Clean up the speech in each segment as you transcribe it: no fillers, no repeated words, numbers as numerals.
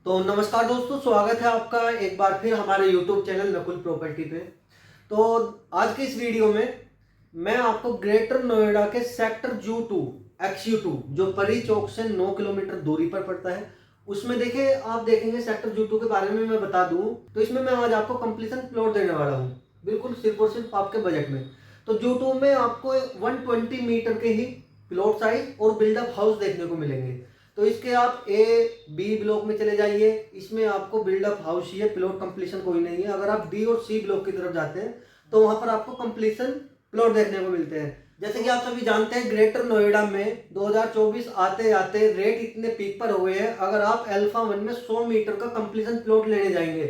तो नमस्कार दोस्तों, स्वागत है आपका एक बार फिर हमारे YouTube चैनल नकुल प्रॉपर्टी पे। तो आज की इस वीडियो में मैं आपको ग्रेटर नोएडा के सेक्टर जू 2 XU2 जो परी चौक से 9 किलोमीटर दूरी पर पड़ता है, उसमें देखिए आप देखेंगे सेक्टर जू 2 के बारे में मैं बता दूं तो इसमें मैं आज आपको कंप्लीशन प्लॉट देने वाला हूं, बिल्कुल सिर्फ और सिर्फ आपके बजट में। तो जू 2 में आपको 120 मीटर के ही प्लॉट साइज और बिल्डअप हाउस देखने को मिलेंगे। तो इसके आप ए बी ब्लॉक में चले जाइए, इसमें आपको बिल्डअप हाउस ही है, प्लॉट कंप्लीशन कोई नहीं है। अगर आप डी और सी ब्लॉक की तरफ जाते हैं तो वहां पर आपको कंप्लीशन प्लॉट देखने को मिलते हैं। जैसे कि आप सभी जानते हैं ग्रेटर नोएडा में 2024 आते आते रेट इतने पीक पर हुए हैं। अगर आप अल्फा 1 में 100 मीटर का कंप्लीशन प्लॉट लेने जाएंगे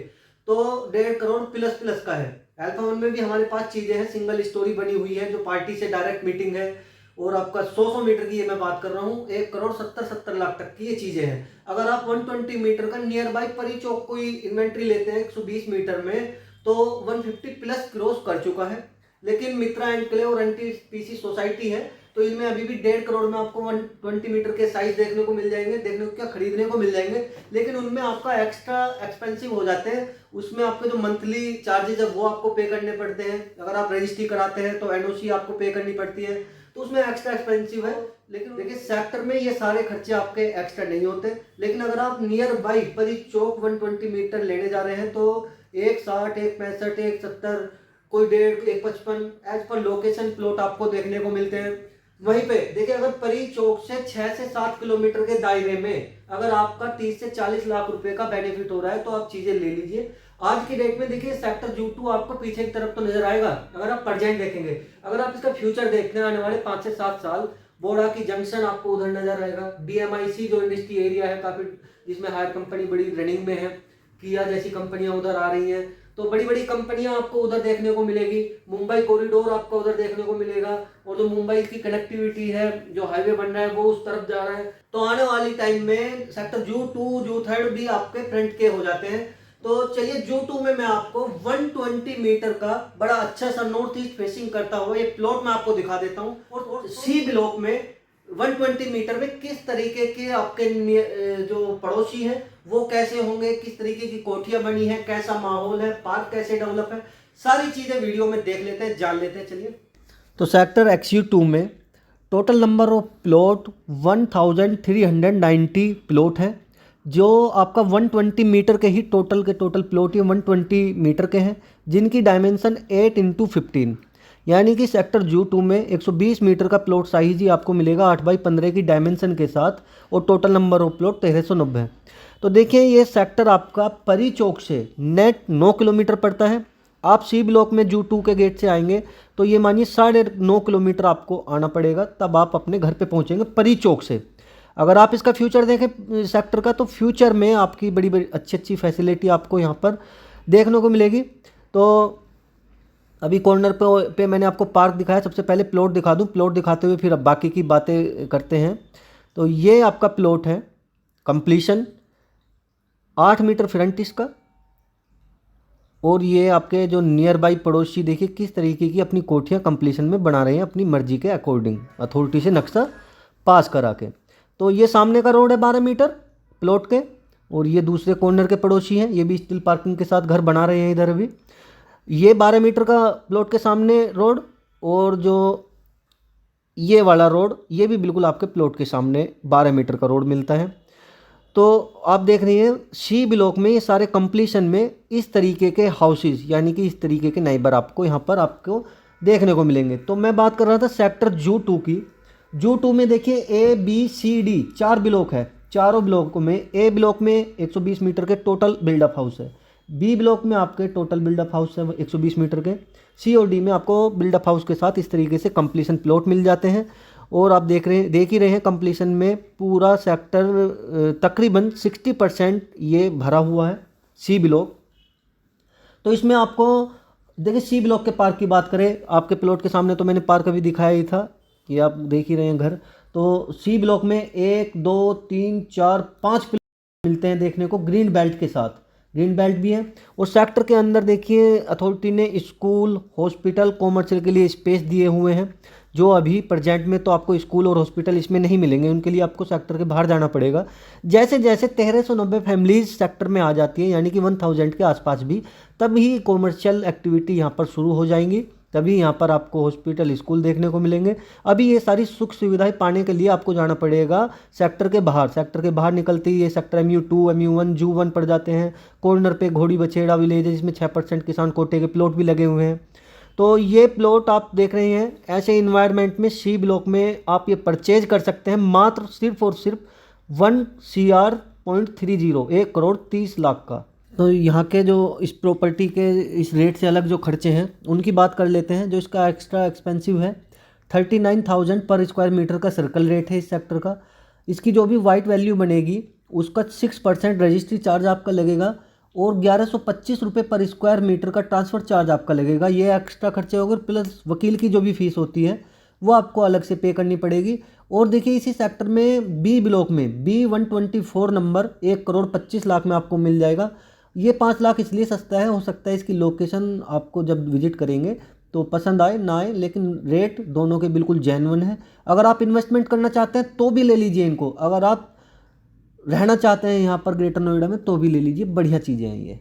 तो 1.5 करोड़ प्लस प्लस का है। अल्फा 1 में भी हमारे पास चीजें हैं, सिंगल स्टोरी बनी हुई है जो पार्टी से डायरेक्ट मीटिंग है, और आपका 100 मीटर की ये मैं बात कर रहा हूँ 1 करोड़ 70 लाख तक की ये चीजें हैं। अगर आप 120 मीटर का नियर बाई परी चौक कोई इन्वेंट्री लेते हैं 120 मीटर में तो 150 प्लस क्रॉस कर चुका है। लेकिन मित्रा एनक्लेव और एनटीपीसी सोसाइटी है तो इनमें अभी भी 1.5 करोड़ में आपको 120 मीटर के साइज देखने को मिल जाएंगे, देखने को क्या खरीदने को मिल जाएंगे। लेकिन उनमें आपका एक्स्ट्रा एक्सपेंसिव हो जाते हैं, उसमें आपके जो मंथली चार्जेज है वो आपको पे करने पड़ते हैं। अगर आप रजिस्ट्री कराते हैं तो एनओसी आपको पे करनी पड़ती है, तो उसमें एक्स्ट्रा एक्सपेंसिव है। लेकिन देखिए सेक्टर में ये सारे खर्चे आपके एक्स्ट्रा नहीं होते। लेकिन अगर आप नियर बाई परी चौक 120 मीटर लेने जा रहे हैं तो 160, 165, 170, कोई 1.5, 155 एज पर लोकेशन प्लॉट आपको देखने को मिलते हैं। वहीं पे देखिए अगर परी चौक से 6 से 7 किलोमीटर के दायरे में अगर आपका 30 से 40 लाख रुपए का बेनिफिट हो रहा है तो आप चीजें ले लीजिए। आज की डेट में देखिए सेक्टर जू 2 आपको पीछे की तरफ तो नजर आएगा अगर आप प्रेजेंट देखेंगे। अगर आप इसका फ्यूचर देखते हैं आने वाले 5 से 7 साल, बोड़ा की जंक्शन आपको उधर नजर आएगा, बीएमआईसी जो इंडस्ट्री एरिया है काफी, जिसमें हायर कंपनी बड़ी रनिंग में है, किया जैसी कंपनियां उधर आ रही हैं, तो बड़ी बड़ी कंपनियां आपको उधर देखने को मिलेगी। मुंबई कॉरिडोर आपको उधर देखने को मिलेगा, और जो मुंबई की कनेक्टिविटी है, जो हाईवे बन रहा है वो उस तरफ जा रहा है। तो आने वाली टाइम में सेक्टर जू 2 जू 3 भी आपके फ्रंट के हो जाते हैं। तो चलिए जू 2 में मैं आपको 120 मीटर का बड़ा अच्छा सा नॉर्थ ईस्ट फेसिंग करता हुआ ये प्लॉट मैं आपको दिखा देता हूँ। और सी ब्लॉक में 120 मीटर में किस तरीके के आपके जो पड़ोसी हैं वो कैसे होंगे, किस तरीके की कोठियां बनी है, कैसा माहौल है, पार्क कैसे डेवलप है, सारी चीजें वीडियो में देख लेते हैं, जान लेते हैं। चलिए, तो सेक्टर XU2 में total number of plot 1390 plot है। जो आपका 120 मीटर के ही टोटल के टोटल प्लॉट ये 120 मीटर के हैं, जिनकी डायमेंशन 8x15, यानी कि सेक्टर जू 2 में 120 मीटर का प्लॉट साइज ही आपको मिलेगा 8x15 की डायमेंशन के साथ, और टोटल नंबर ऑफ प्लॉट 1390 है। तो देखिए ये सेक्टर आपका परी चौक से नेट 9 किलोमीटर पड़ता है। आप सी ब्लॉक में जू 2 के गेट से आएंगे तो ये मानिए 9.5 किलोमीटर आपको आना पड़ेगा, तब आप अपने घर पे पहुंचेंगे परी चौक से। अगर आप इसका फ्यूचर देखें सेक्टर का, तो फ्यूचर में आपकी बड़ी बड़ी अच्छी अच्छी फैसिलिटी आपको यहाँ पर देखने को मिलेगी। तो अभी कॉर्नर पे मैंने आपको पार्क दिखाया, सबसे पहले प्लॉट दिखा दूँ, प्लॉट दिखाते हुए फिर अब बाकी की बातें करते हैं। तो ये आपका प्लॉट है कंप्लीशन 8 मीटर फ्रंट इसका, और ये आपके जो नियर बाई पड़ोसी देखिए किस तरीके की अपनी कोठियाँ कंप्लीशन में बना रहे हैं अपनी मर्जी के अकॉर्डिंग, अथॉरिटी से नक्शा पास करा के। तो ये सामने का रोड है 12 मीटर प्लॉट के, और ये दूसरे कॉर्नर के पड़ोसी हैं, ये भी स्टील पार्किंग के साथ घर बना रहे हैं इधर अभी। ये 12 मीटर का प्लॉट के सामने रोड, और जो ये वाला रोड ये भी बिल्कुल आपके प्लॉट के सामने 12 मीटर का रोड मिलता है। तो आप देख रही हैं सी ब्लॉक में ये सारे कंप्लीशन में इस तरीके के हाउसेस, यानी कि इस तरीके के नाइबर आपको यहाँ पर आपको देखने को मिलेंगे। तो मैं बात कर रहा था सेक्टर जू 2 की। जू 2 में देखिए ABCD 4 ब्लॉक है, चारों ब्लॉक में ए ब्लॉक में 120 मीटर के टोटल बिल्डअप हाउस है, बी ब्लॉक में आपके टोटल बिल्डअप हाउस है 120 मीटर के, सी और डी में आपको बिल्डअप हाउस के साथ इस तरीके से कंप्लीशन प्लॉट मिल जाते हैं। और आप देख ही रहे हैं कंप्लीशन में पूरा सेक्टर तकरीबन 60% ये भरा हुआ है सी ब्लॉक। तो इसमें आपको देखिए सी ब्लॉक के पार्क की बात करें, आपके प्लॉट के सामने तो मैंने पार्क अभी दिखाया ही था कि आप देख ही रहे हैं घर। तो सी ब्लॉक में 1 2 3 4 5 प्लॉट मिलते हैं देखने को ग्रीन बेल्ट के साथ, ग्रीन बेल्ट भी है। और सेक्टर के अंदर देखिए अथॉरिटी ने स्कूल, हॉस्पिटल, कॉमर्शियल के लिए स्पेस दिए हुए हैं, जो अभी प्रेजेंट में तो आपको स्कूल और हॉस्पिटल इसमें नहीं मिलेंगे, उनके लिए आपको सेक्टर के बाहर जाना पड़ेगा। जैसे जैसे 1390 फैमिलीज सेक्टर में आ जाती है, यानी कि 1000 के आसपास भी, तभी कॉमर्शियल एक्टिविटी यहाँ पर शुरू हो जाएंगी, तभी यहाँ पर आपको हॉस्पिटल, स्कूल देखने को मिलेंगे। अभी ये सारी सुख सुविधाएं पाने के लिए आपको जाना पड़ेगा सेक्टर के बाहर। सेक्टर के बाहर निकलते ही ये सेक्टर MU2, MU1, जू 1 पड़ जाते हैं। कॉर्नर पे घोड़ी बछेड़ा विलेज है, जिसमें 6% किसान कोटे के प्लॉट भी लगे हुए हैं। तो ये प्लॉट आप देख रहे हैं, ऐसे इन्वायरमेंट में C ब्लॉक में आप ये परचेज कर सकते हैं मात्र सिर्फ और सिर्फ 1 CR.30, 1,30,00,000 का। तो यहाँ के जो इस प्रॉपर्टी के इस रेट से अलग जो खर्चे हैं उनकी बात कर लेते हैं। जो इसका एक्स्ट्रा एक्सपेंसिव है, 39,000 पर स्क्वायर मीटर का सर्कल रेट है इस सेक्टर का। इसकी जो भी वाइट वैल्यू बनेगी उसका 6% रजिस्ट्री चार्ज आपका लगेगा और 1125 रुपये पर स्क्वायर मीटर का ट्रांसफ़र चार्ज आपका लगेगा। ये एक्स्ट्रा खर्चे हो गए, प्लस वकील की जो भी फीस होती है वो आपको अलग से पे करनी पड़ेगी। और देखिए इसी सेक्टर में B ब्लॉक में B124 नंबर 1,25,00,000 में आपको मिल जाएगा। ये 5 लाख इसलिए सस्ता है, हो सकता है इसकी लोकेशन आपको जब विजिट करेंगे तो पसंद आए ना आए, लेकिन रेट दोनों के बिल्कुल जेन्युइन है। अगर आप इन्वेस्टमेंट करना चाहते हैं तो भी ले लीजिए इनको, अगर आप रहना चाहते हैं यहाँ पर ग्रेटर नोएडा में तो भी ले लीजिए, बढ़िया चीज़ें हैं ये।